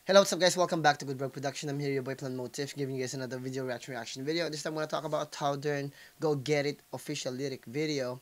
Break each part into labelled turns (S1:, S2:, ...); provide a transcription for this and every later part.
S1: Hello, what's up guys? Welcome back to Good Bro Production. I'm here, your boy Plan Motif, giving you guys another video reaction video. This time I'm gonna talk about Southern Go Get It official lyric video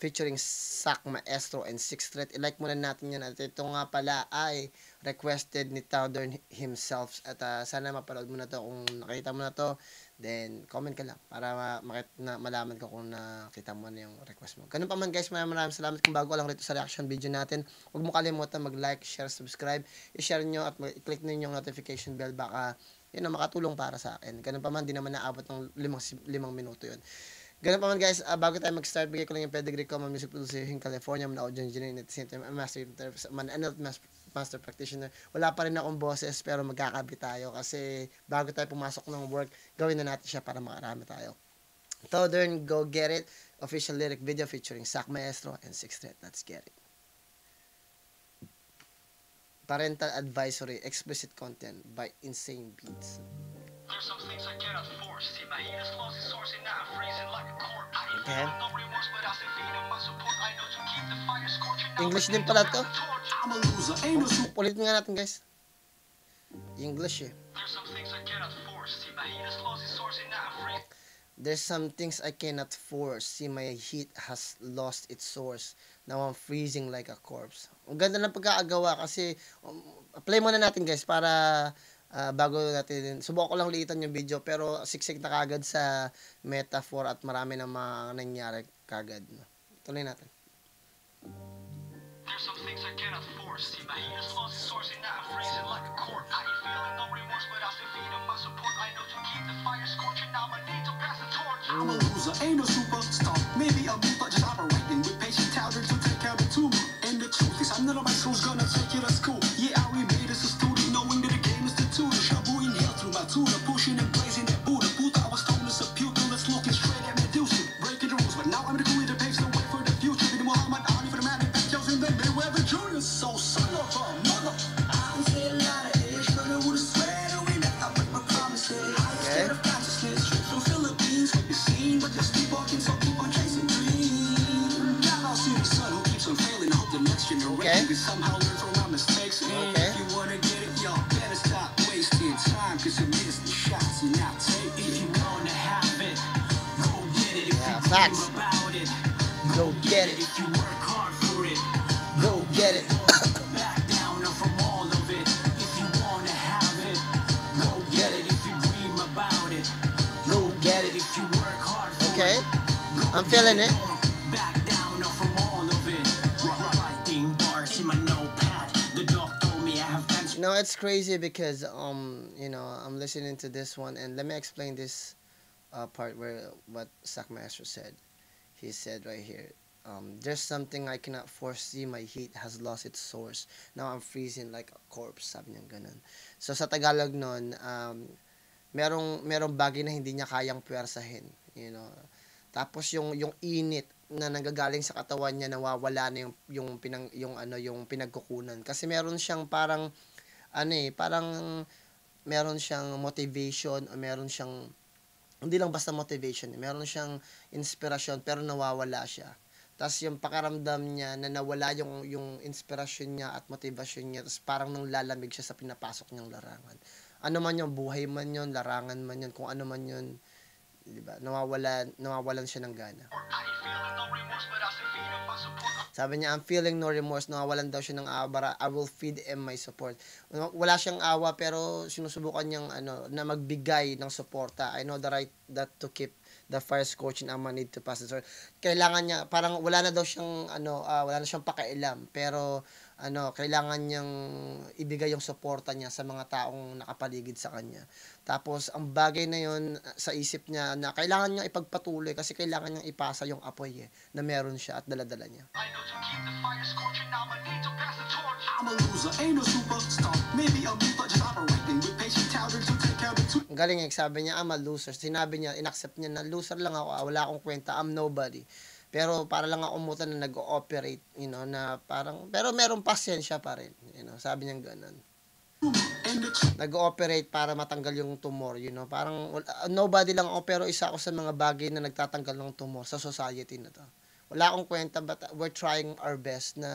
S1: featuring Sak Maestro and Six Threat. I-like muna natin yan at ito nga pala ay requested ni Southern himself at sana mapanood mo na to. Kung nakita mo na to, then comment ka lang para malaman ko kung nakita mo na yung request mo. Ganun pa man guys, maraming salamat kung bago lang rito sa reaction video natin. Huwag mo kalimutan mag-like, share, subscribe, i-share nyo at i-click nyo yung notification bell, baka yun na makatulong para sa akin. Ganun pa man, di naman naabot ng 5 minuto yun. Ganun pa man guys, bago tayo mag-start, bigay ko lang yung pedigree ko. Music producer in California, man audio engineer, at the same time, master practitioner. Wala pa rin akong boses, pero magkakabit tayo kasi bago tayo pumasok ng work, gawin na natin siya para makarami tayo. Southern Go Get It official lyric video featuring Sak Maestro and Six Threat. Let's get it. Parental advisory, explicit content by Insane Beats. There's some things I cannot force. See, my heat is lost its source and now I'm freezing like a corpse. Okay. No remorse, but I still feed on my support. I know to keep the fire scorching. English din pala to. I'm a loser. Ain't no super. Ulitin nga natin guys. English eh. There's some things I cannot force. See, my heat has lost its source and now I'm freezing. There's some things I cannot force. See, my heat has lost its source. Now I'm freezing like a corpse. Ang ganda ng pagkakagawa kasi play muna natin guys para bago natin, subukan ko lang liitan yung video pero siksik na kagad sa metaphor at marami na mga nangyari kagad. Tuloy natin. There's some things I cannot force. See, my heat has lost its source and now I'm freezing like a corpse. I ain't feeling no remorse, but I still feed on my support. I know to keep the fire scorching. Now I need to pass the torch. I'm a loser, ain't no superstar. Maybe I'm new, but just operating with patient talent to take care of the tumor. And the truth is, I'm none of my school's gonna take it to school. Yeah, we made us a student, knowing that the game is the tutor. Shabu inhale through my tutor, pushing and blazing that Buddha. Buddha, I was told as a pupil, that's looking straight at Medusa. Breaking the rules, but now I'm the queen that paves the way for the future. With the Muhammad Ali for the man that tells him that Mayweather Jr. So son of a mother. I'm saying a lot of ish, but I would've swear away that I break my promises. Okay. Instead of consciousness, straight from Philippines, what you seen, but just keep walking, so keep on chasing dreams. God, I'll see the son who keeps on failing. Hope the next generation can somehow learn from our mistakes. And if you wanna get it, y'all better stop wasting time, cause you missed the shots you're not taking. If you gonna have it, go get it. If you dream about it, go get it. If you work hard for it, go get it. Back down from all of it. If you wanna have it, go get it. If you dream about it, go get it. If you work hard for it, I'm feeling it. Back down from all of it. Writing bars in my notepad. The doc told me I have pens. No, it's crazy because you know, I'm listening to this one and let me explain this part where what Sak Maestro said. He said right here, there's something I cannot foresee. My heat has lost its source. Now I'm freezing like a corpse. Sabi niya ganun. So sa Tagalog nun, merong bagay na hindi niya kayang puwersahin. You know. Tapos yung init na nanggagaling sa katawan niya nawawala na yung pinagkukunan. Kasi meron siyang parang parang meron siyang motivation o meron siyang hindi lang basta motivation, meron siyang inspirasyon pero nawawala siya. Tapos yung pakiramdam niya na nawala yung inspirasyon niya at motivasyon niya, tapos parang nang lalamig siya sa pinapasok niyang larangan. Ano man yun, buhay man yun, larangan man yun, kung ano man yun, di ba? Nawawalan siya ng gana. Sabi niya, I'm feeling no remorse, nawawalan daw siya ng awa, I will feed him my support. Wala siyang awa pero sinusubukan niyang na magbigay ng suporta. I know the right that to keep the fire scorching, I'm gonna need to pass the sword. Kailangan niya, parang wala na daw siyang wala na siyang pakialam, pero kailangan niyang ibigay yung suporta niya sa mga taong nakapaligid sa kanya. Tapos ang bagay na yon sa isip niya na kailangan niyang ipagpatuloy kasi kailangan niyang ipasa yung apoy na meron siya at daladala niya. I'm a loser, ain't no superstar. Maybe I'm new, but just operating with patient talent to take care of the two. Ang galing sabi niya, I'm a loser. Sinabi niya, inaccept niya na loser lang ako, wala akong kwenta, I'm nobody. Pero para lang ako umutan na nag-ooperate, you know, na parang, pero merong pasensya pa rin, you know, sabi niya gano'n. Nag-ooperate para matanggal yung tumor, you know, parang nobody lang ako, pero isa ako sa mga bagay na nagtatanggal ng tumor sa society na to. Wala akong kwenta, but we're trying our best na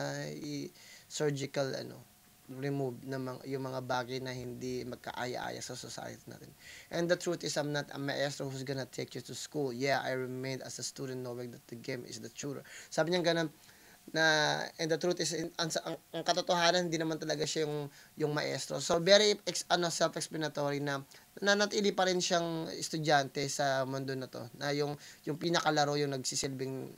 S1: surgical,
S2: remove yung mga bagay na hindi magkaaya-aya sa society natin. And the truth is, I'm not a maestro who's gonna take you to school. Yeah, I remained as a student knowing that the game is the tutor. Sabi niya ganun, na and the truth is ang katotohanan hindi naman talaga siya yung maestro. So very self-explanatory na nanatili pa rin siyang estudyante sa mundo na to, na yung pinakalaro yung nagsisilbing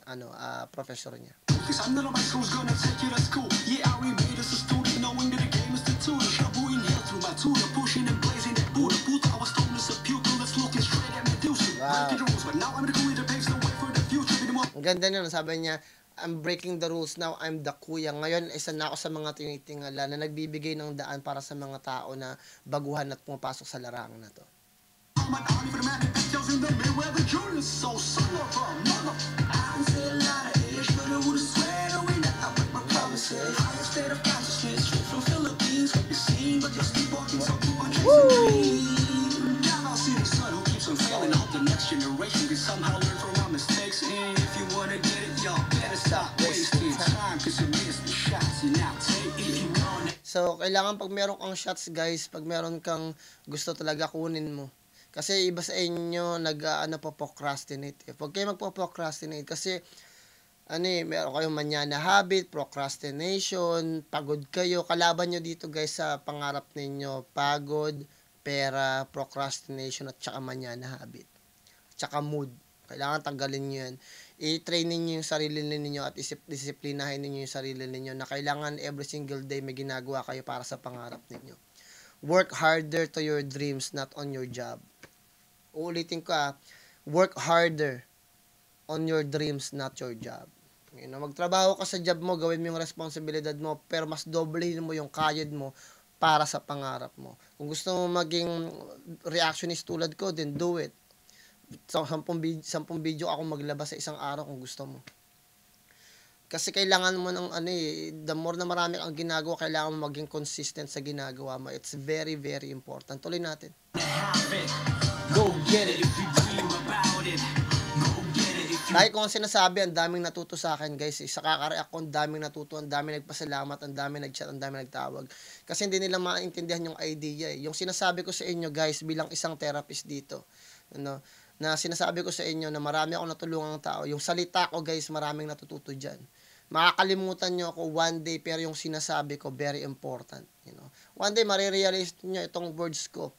S2: professor niya.
S1: I'm not my school's gonna take you to school. Yeah, I remained as a student knowing that the game is the tutor. Shoveling hell through my tutor, pushing and blazing that Buddha. I was told as a pupil that's looking straight at Medusa. Breaking the rules, but now I'm the queen that paves the way for the future.
S2: Ang ganda nun, sabi niya, I'm breaking the rules now, I'm the kuya. Ngayon, isa na ako sa mga tinitingala na nagbibigay ng daan para sa mga tao na baguhan at pumapasok sa larangan na to. So, kailangan pag meron kang shots, guys, pag meron kang gusto talaga, kunin mo. Kasi iba sa inyo procrastinate. Huwag kayo magpo-procrastinate kasi meron kayong manyana habit, procrastination, pagod kayo. Kalaban nyo dito, guys, sa pangarap ninyo, pagod, pera, procrastination, at saka manyana habit. Tsaka mood. Kailangan tanggalin nyo yan. I-train ninyo yung sarili ninyo at disiplinahin ninyo yung sarili ninyo na kailangan every single day may ginagawa kayo para sa pangarap ninyo. Work harder to your dreams, not on your job. Uulitin ko work harder on your dreams, not your job. Magtrabaho ka sa job mo, gawin mo yung responsibilidad mo, pero mas doblehin mo yung kayod mo para sa pangarap mo. Kung gusto mo maging reactionist tulad ko, then do it. So, 10 video ako maglabas sa isang araw kung gusto mo. Kasi kailangan mo ng the more na marami kang ginagawa, kailangan mo maging consistent sa ginagawa mo. It's very, very important. Tuloy natin. Go get it if you dream about it. Go get it if you... Dahil kung sinasabi, ang daming natuto sa akin, guys. Sa kakareact ko, ang daming natuto, ang daming nagpasalamat, ang daming nagchat, ang daming nagtawag. Kasi hindi nila maintindihan yung idea. Yung sinasabi ko sa inyo, guys, bilang isang therapist dito, na sinasabi ko sa inyo na marami akong natulungang tao. Yung salita ko, guys, maraming natututo dyan. Makakalimutan nyo ako one day, pero yung sinasabi ko, very important. One day, marirealize nyo itong words ko.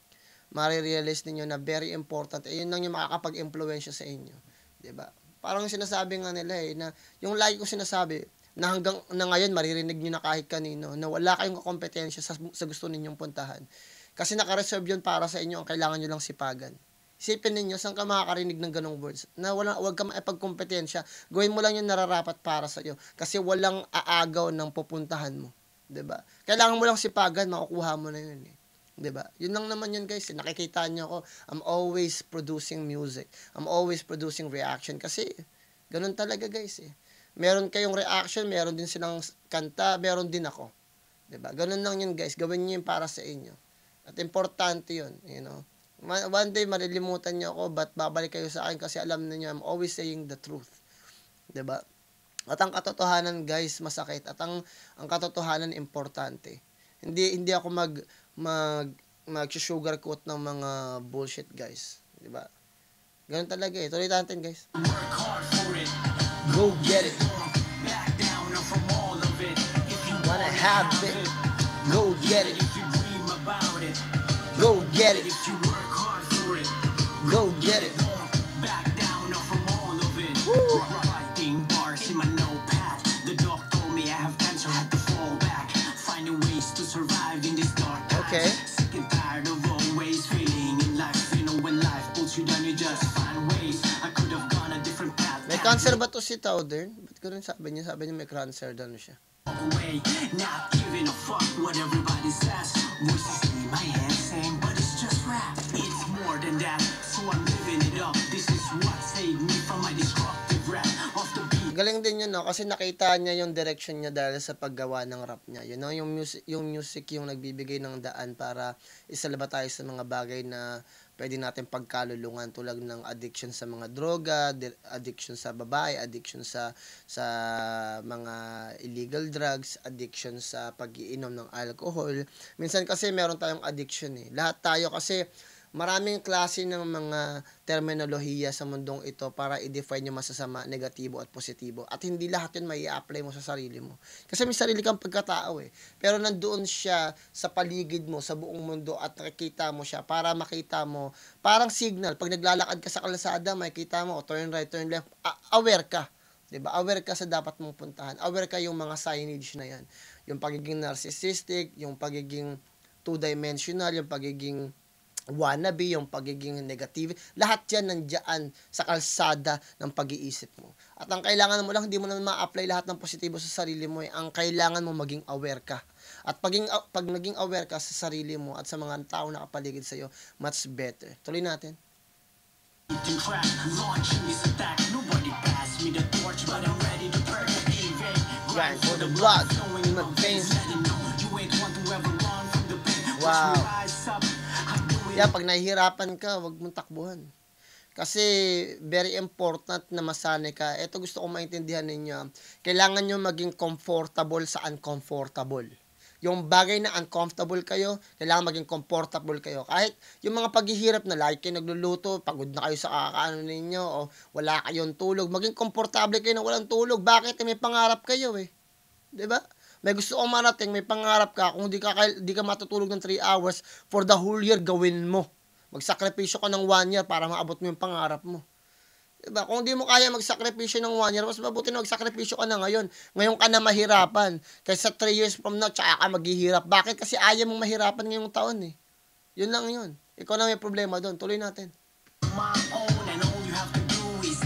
S2: Marirealize niyo na very important. Yun lang yung makakapag-impluwensya sa inyo. Diba? Parang sinasabi nga nila na yung lagi ko sinasabi, na hanggang na ngayon, maririnig nyo na kahit kanino, na wala kayong kompetensya sa gusto ninyong puntahan. Kasi naka-reserve yun para sa inyo, ang kailangan nyo lang sipagan. Isipin ninyo, saan ka makakarinig ng ganong words? Na wag ka maipagkompetensya. Gawin mo lang yung nararapat para sa iyo. Kasi walang aagaw ng pupuntahan mo. Diba? Kailangan mo lang sipagan, makukuha mo na yun. Diba? Yun lang naman yun, guys. Nakikita nyo ako, I'm always producing music. I'm always producing reaction. Kasi, ganun talaga, guys. Meron kayong reaction, meron din silang kanta, meron din ako. Diba? Ganun lang yun, guys. Gawin nyo yun para sa inyo. At importante yun, One day, malilimutan nyo ako, but babalik kayo sa akin kasi alam niyo I'm always saying the truth. Diba? At ang katotohanan, guys, masakit. At ang katotohanan, importante. Hindi ako mag-sugarcoat ng mga bullshit, guys. Diba? Ganun talaga Tuloy natin, guys.
S1: Work hard for it.
S2: Go get it.
S1: Back down from all of it. If you
S2: Wanna have it. Go get it.
S1: If you dream about it.
S2: Go get it.
S1: If you work hard for it.
S2: Go get it.
S1: Back down from all of it. Writing bars in my notepad. The doc told me I have cancer, had to fall back. Finding ways to survive in this dark times.
S2: Okay.
S1: Sick and tired of always failing in life. When life pulls you down, you just find ways. I could have gone a different path.
S2: May cancer ba to si Towdern? Ba't ko rin sabi niya may cancer daw siya.
S1: Away, not giving a fuck what everybody says. Voices in my head saying, but it's just rap. It's more than that, so I'm living it up. This is what saved me from my destructive rap. Off the beat.
S2: Galing din yun, kasi nakita niya yung direction niya dahil sa paggawa ng rap niya. Yung music yung nagbibigay ng daan para isalaba tayo sa mga bagay na pwede natin pagkalulungan tulad ng addiction sa mga droga, addiction sa babae, addiction sa mga illegal drugs, addiction sa pag-iinom ng alcohol. Minsan kasi meron tayong addiction eh. Lahat tayo kasi maraming klase ng mga terminolohiya sa mundong ito para i-define yung masasama, negatibo at positibo. At hindi lahat yun may i-apply mo sa sarili mo. Kasi may sarili kang pagkatao eh. Pero nandoon siya sa paligid mo, sa buong mundo at nakikita mo siya para makita mo. Parang signal. Pag naglalakad ka sa kalsada, makikita mo, turn right, turn left. Aware ka. Diba? Aware ka sa dapat mong puntahan. Aware ka yung mga signage na yan. Yung pagiging narcissistic, yung pagiging two-dimensional, yung pagiging wannabe, yung pagiging negative, lahat yan nandiyan sa kalsada ng pag-iisip mo. At ang kailangan mo lang, hindi mo naman ma-apply lahat ng positibo sa sarili mo. Ang kailangan mo maging aware ka. At pag naging aware ka sa sarili mo at sa mga tao na kapaligid sa'yo, much better. Tuloy natin. Grind for the blood in my veins. Wow. Yeah, pag nahihirapan ka, wag mong takbuhan. Kasi very important na masanay ka. Ito gusto kong maintindihan ninyo. Kailangan nyo maging comfortable sa uncomfortable. Yung bagay na uncomfortable kayo, kailangan maging comfortable kayo. Kahit yung mga paghihirap na like kayo nagluluto, pagod na kayo sa kakaano ninyo, o wala kayong tulog, maging komportable kayo na walang tulog. Bakit? May pangarap kayo eh. Diba? May gusto kong marating, may pangarap ka, kung di ka matutulog ng 3 hours, for the whole year, gawin mo. Magsakripisyo ka ng 1 year para maabot mo yung pangarap mo. Diba? Kung di mo kaya magsakripisyo ng 1 year, mas mabuti na magsakripisyo ka na ngayon. Ngayon ka na mahirapan. Kaysa 3 years from now, tsaka ka maghihirap. Bakit? Kasi ayaw mong mahirapan ngayong taon eh. Yun lang yun. Ikaw na may problema doon. Tuloy natin.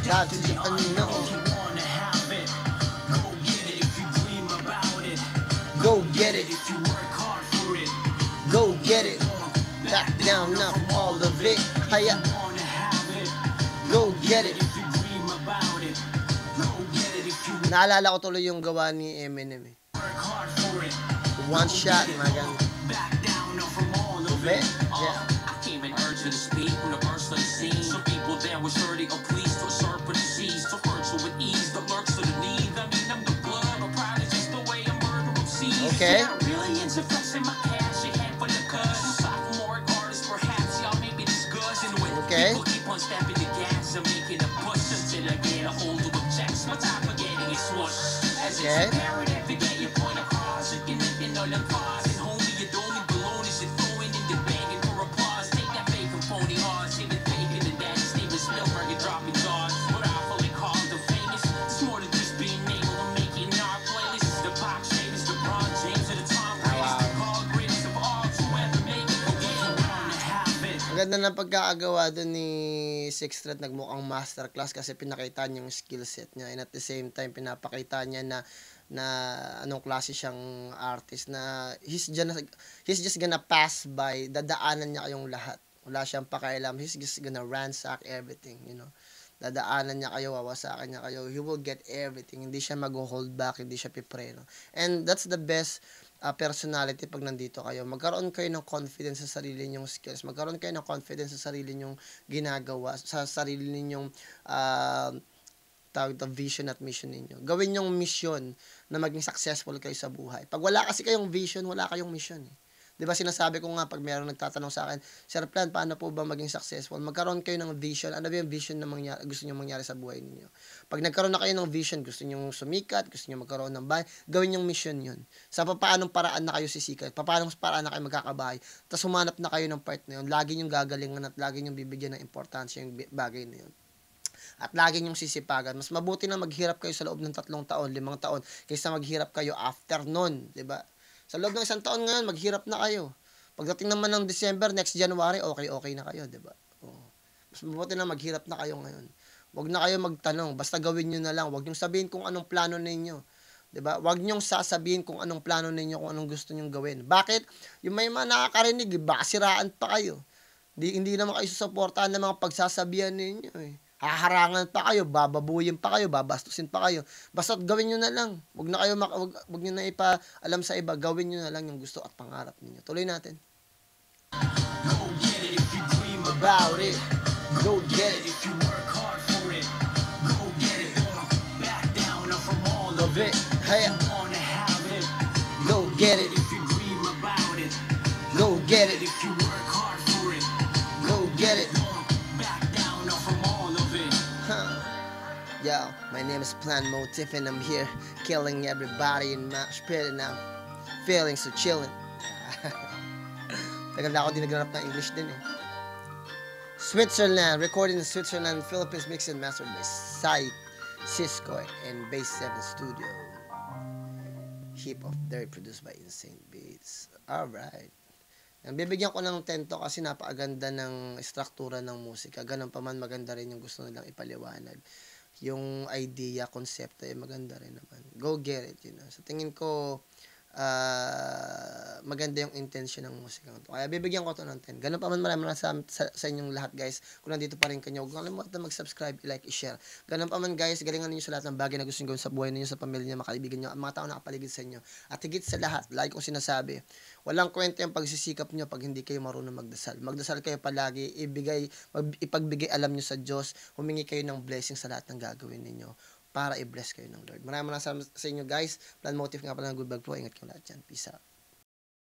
S2: That's the unknown. Go get it. If you work hard for it. Go get it. Back down now from all of it. Hiya. Go get it. If you dream about it. Go get it if you. Naalala ko tuloy yung gawa ni Eminem eh. Work hard for it. One shot, maganda. Back down now from all of it. Yeah. I came in urge to speak when the burst of the scene. Some people there was already a police to a serpent disease. To hurt you with ease, the lurks of the need. I mean, I'm the blood, or probably just the way I'm murder of seas. Okay. Yeah, really into flexing my cash, your head for the cuz. Sophomore artist, perhaps y'all may be discussing with. Okay. People keep on stepping the gas and making a push until I get a hold of checks. My time for getting it swoosh. As it's imperative to get your point across. You can live in all the cause. And homie, you don't need balloons, you're throwing in the begging for applause. Take that fake and phony odds, save it faking and then Steven Spielberg and dropping jaws. What I fully call the famous. It's more than just being able to make it in our playlist. It's the pop shaders, the Bron James, and the Tom Brady's. The call greatest of all to ever make it. Ang ganda ng pagkakagawa doon ni Six Thread, nagmukhang masterclass kasi pinakita niya yung skill set niya and at the same time pinapakita niya na anong klase siyang artist na he's just gonna pass by, dadaanan niya kayong lahat. Wala siyang pakialam, he's just gonna ransack everything, you know. Dadaanan niya kayo, wawasakan niya kayo, he will get everything, hindi siya mag-hold back, hindi siya pipreno. And that's the best personality pag nandito kayo. Magkaroon kayo ng confidence sa sarili ninyong skills, magkaroon kayo ng confidence sa sarili ninyong ginagawa, sa sarili ninyong tawag ito, vision at mission ninyo. Gawin yung mission na maging successful kayo sa buhay. Pag wala kasi kayong vision, wala kayong mission eh. Diba sinasabi ko nga pag mayroong nagtatanong sa akin, Sir Plan, paano po ba maging successful? Magkaroon kayo ng vision. Ano ba yung vision na gusto nyo mangyari sa buhay ninyo? Pag nagkaroon na kayo ng vision, gusto nyo sumikat, gusto nyo magkaroon ng bahay, gawin yung mission yun. Sa paanong paraan na kayo sisikat, paanong paraan na kayo magkakabahay, tapos humanap na kayo ng part na yun, lagi nyo gagalingan at lagi nyo bibigyan ng importansya yung bagay na yun. At lagi nyong sisipagan. Mas mabuti na maghirap kayo sa loob ng 3 taon, 5 taon, kaysa maghirap kayo after nun, diba? Sa loob ng 1 taon ngayon, maghirap na kayo. Pagdating naman ng December, next January, okay na kayo, diba? Mas mabuti na maghirap na kayo ngayon. Huwag na kayo magtanong, basta gawin nyo na lang. Huwag nyong sabihin kung anong plano ninyo. Diba? Huwag nyong sasabihin kung anong plano ninyo, kung anong gusto nyong gawin. Bakit? Yung may mga nakakarinig, baka siraan pa kayo. Hindi naman kayo susuportahan ng mga pagsasabihan ninyo eh. Haharangan pa kayo, bababuyin pa kayo, babastusin pa kayo. Basta gawin nyo na lang. Huwag nyo na ipaalam sa iba. Gawin nyo na lang yung gusto at pangarap ninyo. Tuloy natin. about it. Go get it.
S1: If you work hard for it, go get it. Don't back down from all of
S2: Love
S1: it.
S2: it. Hey,
S1: You wanna have it,
S2: go get it.
S1: if you dream about it.
S2: Go get it.
S1: If you work hard for it,
S2: Go get it.
S1: don't back down from all of it.
S2: Huh. Yo, my name is Plan Motif and I'm here killing everybody in my spirit and I'm feeling so chillin'. Tagal na ako di nagranap ng English din eh. Switzerland, recording in Switzerland, Philippines, mixed and mastered by Sai Cisco and Base 7 Studio. Hip Hop Dairy produced by Insane Beats. Alright. Bibigyan ko ng 10 to kasi napakaganda ng struktura ng musika. Ganun pa man maganda rin yung gusto nilang ipaliwanag. Yung idea, konsepto ay maganda rin naman. Go get it, you know. Sa tingin ko, maganda yung intention ng musika to. Kaya bibigyan ko to ng 10. Ganun pa man maraming sa inyong lahat guys. Kung nandito pa rin kayo, huwag kalimutan mag-subscribe, i-like, i-share. Ganun pa man guys, galingan ninyo sa lahat ng bagay na gusto nyo gawin sa buhay ninyo, sa pamilya nyo, makaibigan nyo, ang mga tao nakapaligid sa inyo. At higit sa lahat, like kong sinasabi, walang kwenta yung pagsisikap nyo pag hindi kayo marunong magdasal. Magdasal kayo palagi, ipagbigay alam nyo sa Diyos, humingi kayo ng blessing sa lahat ng gagawin ninyo para i-bless kayo ng Lord. Maraming salamat sa inyo guys. Plan Motif nga pala ng Good Vlog Pro. Ingat kayo lahat dyan. Peace out.